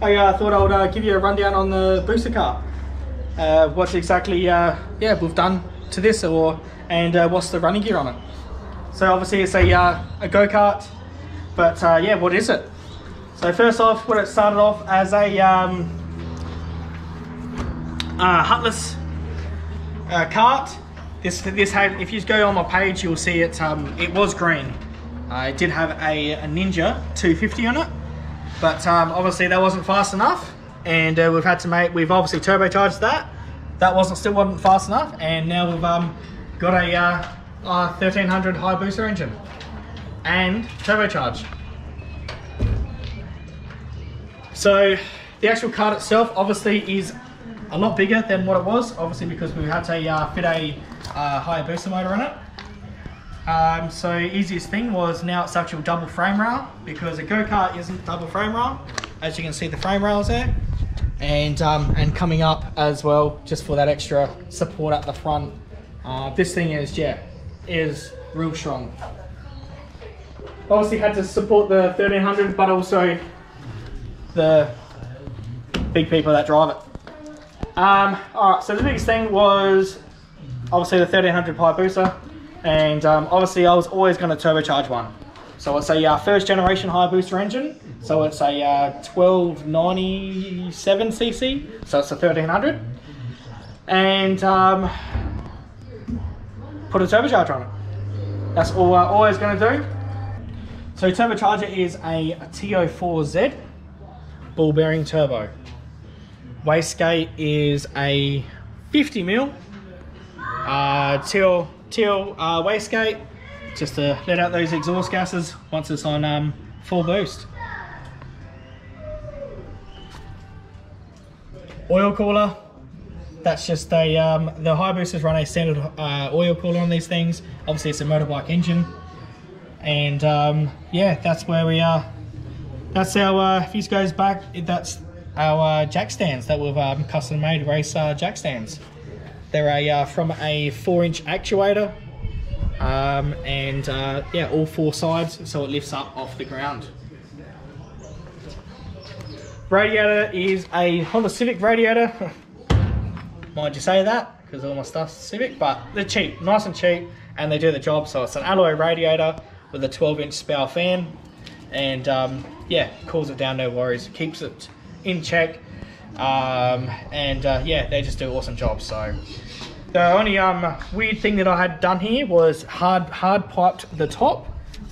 I thought I would give you a rundown on the booster car. What exactly we've done to this, and what's the running gear on it. So obviously it's a go-kart, but what is it? So first off, what it started off as a hutless kart. This had, if you go on my page, you'll see it. It was green. It did have a Ninja 250 on it, but obviously that wasn't fast enough, and we've obviously turbocharged that. That still wasn't fast enough, and now we've got a 1300 hayabusa engine and turbocharged. So the actual kart itself obviously is a lot bigger than what it was, obviously because we had to fit a hayabusa motor in it. So easiest thing was, now it's actual double frame rail, because a go-kart isn't double frame rail. As you can see, the frame rails there, and coming up as well, just for that extra support at the front. This thing is real strong. Obviously had to support the 1300, but also the big people that drive it. Alright, so the biggest thing was obviously the 1300 hayabusa, and obviously I was always going to turbocharge one. So it's a first generation hayabusa engine, so it's a 1297cc, so it's a 1300, and put a turbocharger on it. That's all I'm always going to do. So turbocharger is a TO4Z ball bearing turbo. Wastegate is a 50mm teal wastegate, just to let out those exhaust gases once it's on full boost. Oil cooler, that's just a the Hayabusas run a standard oil cooler on these things. Obviously it's a motorbike engine, and that's where we are. That's our, if you goes back, that's our jack stands that we've custom made race jack stands. They're from a 4-inch actuator, all 4 sides, so it lifts up off the ground. Radiator is a Honda Civic radiator. Why'd you say that? Because all my stuff's Civic, but they're cheap, nice and cheap, and they do the job. So it's an alloy radiator with a 12-inch spout fan, and cools it down, no worries, keeps it in check, they just do an awesome job. So the only weird thing that I had done here was hard piped the top,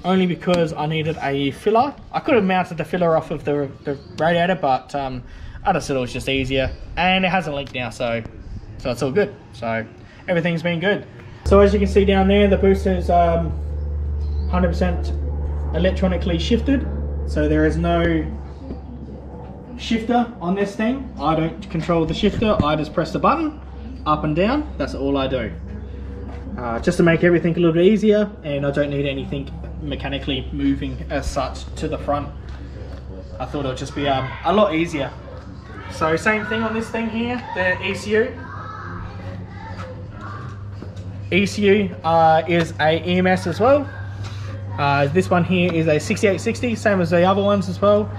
only because I needed a filler. I could have mounted the filler off of the radiator, but I just thought it was just easier, and it hasn't leaked now, so it's all good. So everything's been good. So as you can see down there, the booster is 100% electronically shifted, so there is no shifter on this thing. I don't control the shifter, I just press the button up and down. That's all I do, just to make everything a little bit easier, and I don't need anything mechanically moving as such to the front. I thought it would just be a lot easier. So same thing on this thing here, the ECU. ECU is a EMS as well. This one here is a 6860, same as the other ones as well.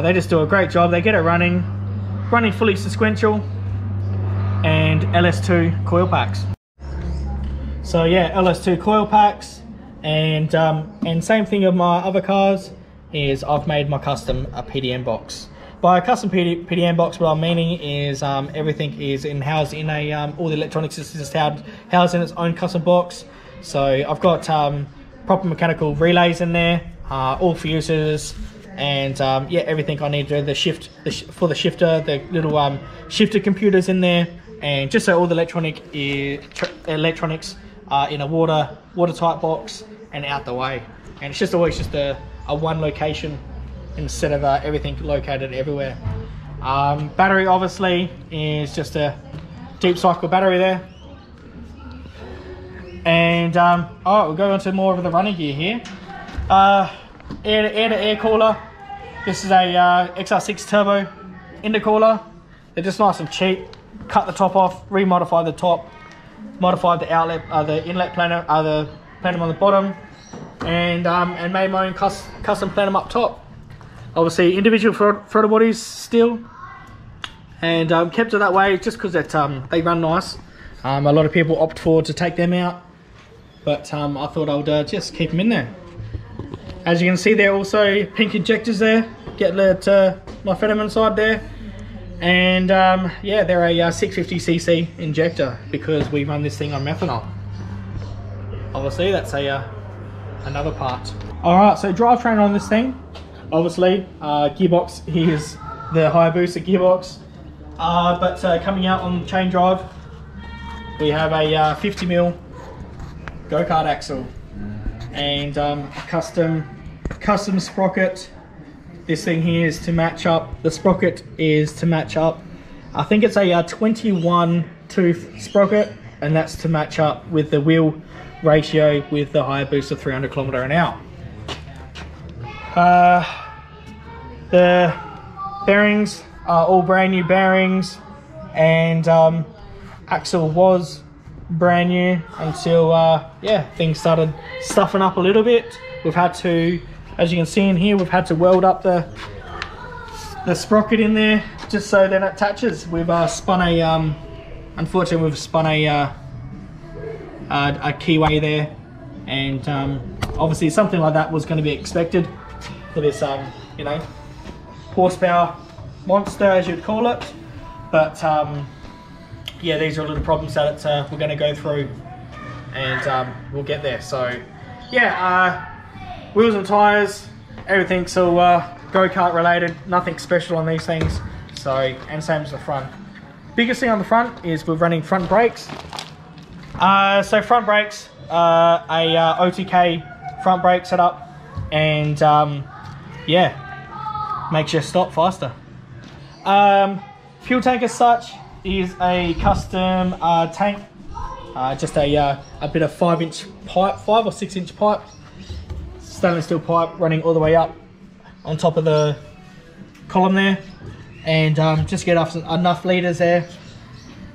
They just do a great job. They get it running fully sequential, and LS2 coil packs. So yeah, LS2 coil packs, and same thing of my other cars is I've made my custom PDM box. By a custom PDM box, what I'm meaning is everything is housed in a all the electronics is just housed in its own custom box. So I've got proper mechanical relays in there, all fuses, and everything I need to do. For the shifter, the little shifter computers in there, and just so all the electronics are in a watertight box and out the way. And it's just always just a one location instead of everything located everywhere. Battery obviously is just a deep cycle battery there. And we'll go on to more of the running gear here. Air-to-air cooler. This is a XR6 turbo intercooler. They're just nice and cheap. Cut the top off, remodify the top, modified the outlet, the inlet plenum, on the bottom, and made my own custom plenum up top. obviously individual throttle bodies still, and kept it that way just because they run nice. A lot of people opt to take them out, but I thought I would just keep them in there. As you can see, there are also pink injectors there, get the methamphetamine inside there, and yeah, they're a 650cc injector because we run this thing on methanol. Obviously, that's another part. All right, so drivetrain on this thing, obviously gearbox is the Hayabusa gearbox, but coming out on chain drive, we have a 50mm go-kart axle and a custom sprocket. This thing here is to match up, the sprocket is to match up, I think it's a 21 tooth sprocket, and that's to match up with the wheel ratio with the Hayabusa 300 km/h. The bearings are all brand new bearings, and axle was brand new until yeah, things started stuffing up a little bit. We've had to, as you can see in here, we've had to weld up the sprocket in there just so then it attaches. We've spun a unfortunately we've spun a keyway there, and obviously something like that was going to be expected for this you know, horsepower monster, as you'd call it. But yeah, these are a little problems that we're going to go through, and we'll get there. So yeah, wheels and tires, everything's all go-kart related, nothing special on these things. So, and same as the front. Biggest thing on the front is we're running front brakes. So front brakes, a OTK front brake setup, and yeah, makes you stop faster. Fuel tank as such is a custom tank, just a bit of 5-inch pipe, 5 or 6-inch pipe, stainless steel pipe running all the way up on top of the column there, and just get off enough litres there.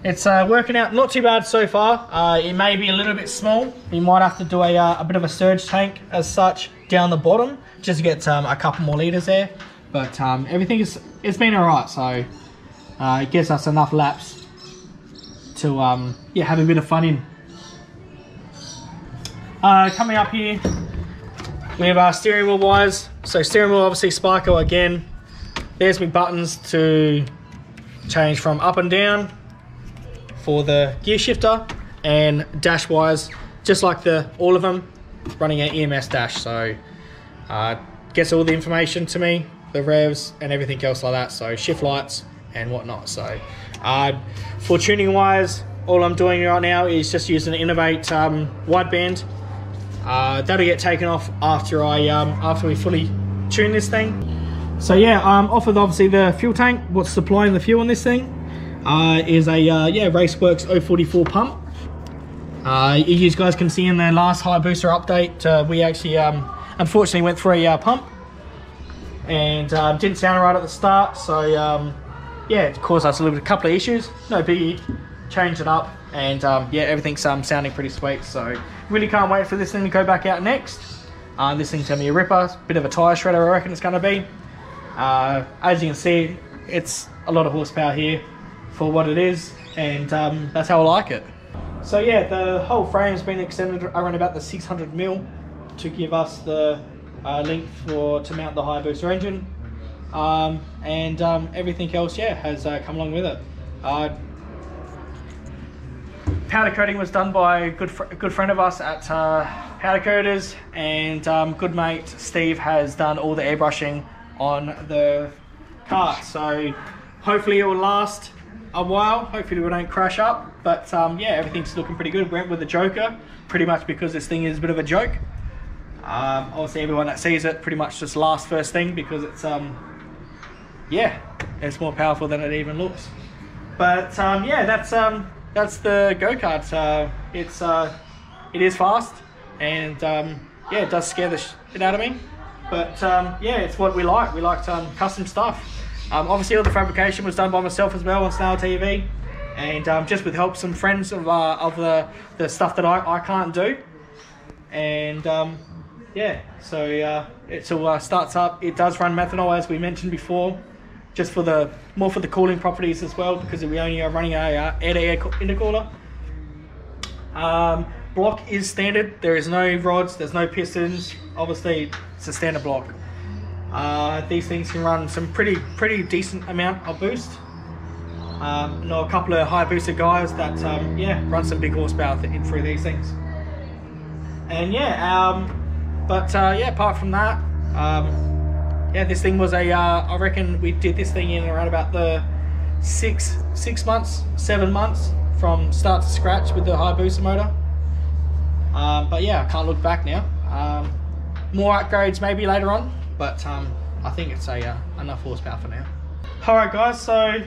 It's working out not too bad so far. It may be a little bit small. You might have to do a bit of a surge tank as such down the bottom just to get a couple more litres there. But everything it's been alright, so it gives us enough laps to yeah, have a bit of fun in. Coming up here, we have our steering wheel wires. So steering wheel, obviously Sparko again. There's my buttons to change from up and down for the gear shifter, and dash wires, just like all of them, running an EMS dash. So gets all the information to me, the revs and everything else like that. So shift lights and whatnot. So for tuning wires, all I'm doing right now is just using an Innovate wideband. That'll get taken off after we fully tune this thing. So yeah, off with obviously the fuel tank. What's supplying the fuel on this thing is a yeah, Raceworks 044 pump. You guys can see in the last Hayabusa update, we actually unfortunately went through a pump and didn't sound right at the start. So yeah, it caused us a couple of issues. No biggie, changed it up, and yeah, everything's sounding pretty sweet. So really can't wait for this thing to go back out next. This thing's gonna be a ripper, bit of a tyre shredder I reckon it's gonna be. As you can see, it's a lot of horsepower here for what it is, and that's how I like it. So yeah, the whole frame's been extended around about the 600mm to give us the length to mount the Hayabusa engine, and everything else, yeah, has come along with it. Powder coating was done by a good friend of us at Powder Coaters, and good mate Steve has done all the airbrushing on the car. So hopefully it will last a while. Hopefully we don't crash up. But yeah, everything's looking pretty good. Went with the Joker pretty much because this thing is a bit of a joke. Obviously everyone that sees it pretty much just laughs first thing because it's yeah, it's more powerful than it even looks. But yeah, that's the go-kart. It is fast, and yeah, it does scare the shit out of me. But yeah, it's what we like. We like custom stuff. Obviously all the fabrication was done by myself as well on Snail TV, and just with help some friends of the stuff that I can't do. And yeah, so it all starts up. It does run methanol, as we mentioned before, just for the more for the cooling properties as well, because we only are running a air-to-air intercooler. Block is standard. There is no rods, there's no pistons. Obviously, it's a standard block. These things can run some pretty decent amount of boost. Know a couple of hayabusa guys that yeah, run some big horsepower through these things. And yeah, yeah, apart from that, yeah, this thing was a I reckon we did this thing in around about the 7 months from start to scratch with the hayabusa motor. But yeah, I can't look back now. More upgrades maybe later on, but I think it's enough horsepower for now. Alright guys, so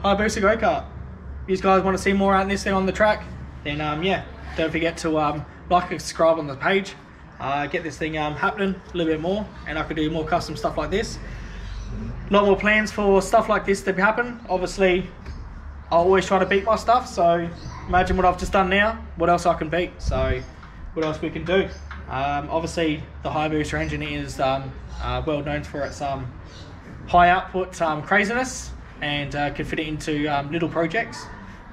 hayabusa go-kart. If you guys want to see more out of this thing on the track, then yeah, don't forget to like and subscribe on the page. Get this thing happening a little bit more, and I could do more custom stuff like this. A lot more plans for stuff like this to happen. Obviously, I always try to beat my stuff, so imagine what I've just done now, what else I can beat, so what else we can do. Obviously, the Hayabusa engine is well known for its high output craziness, and can fit it into little projects,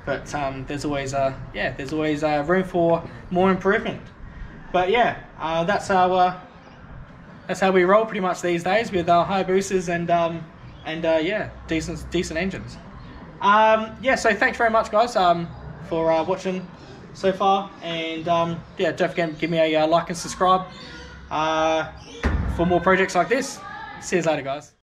but there's always yeah, there's always room for more improvement. But yeah, that's how we roll pretty much these days with our Hayabusas and yeah, decent engines. Yeah, so thanks very much guys for watching so far, and yeah, don't forget to give me a like and subscribe for more projects like this. See you later guys.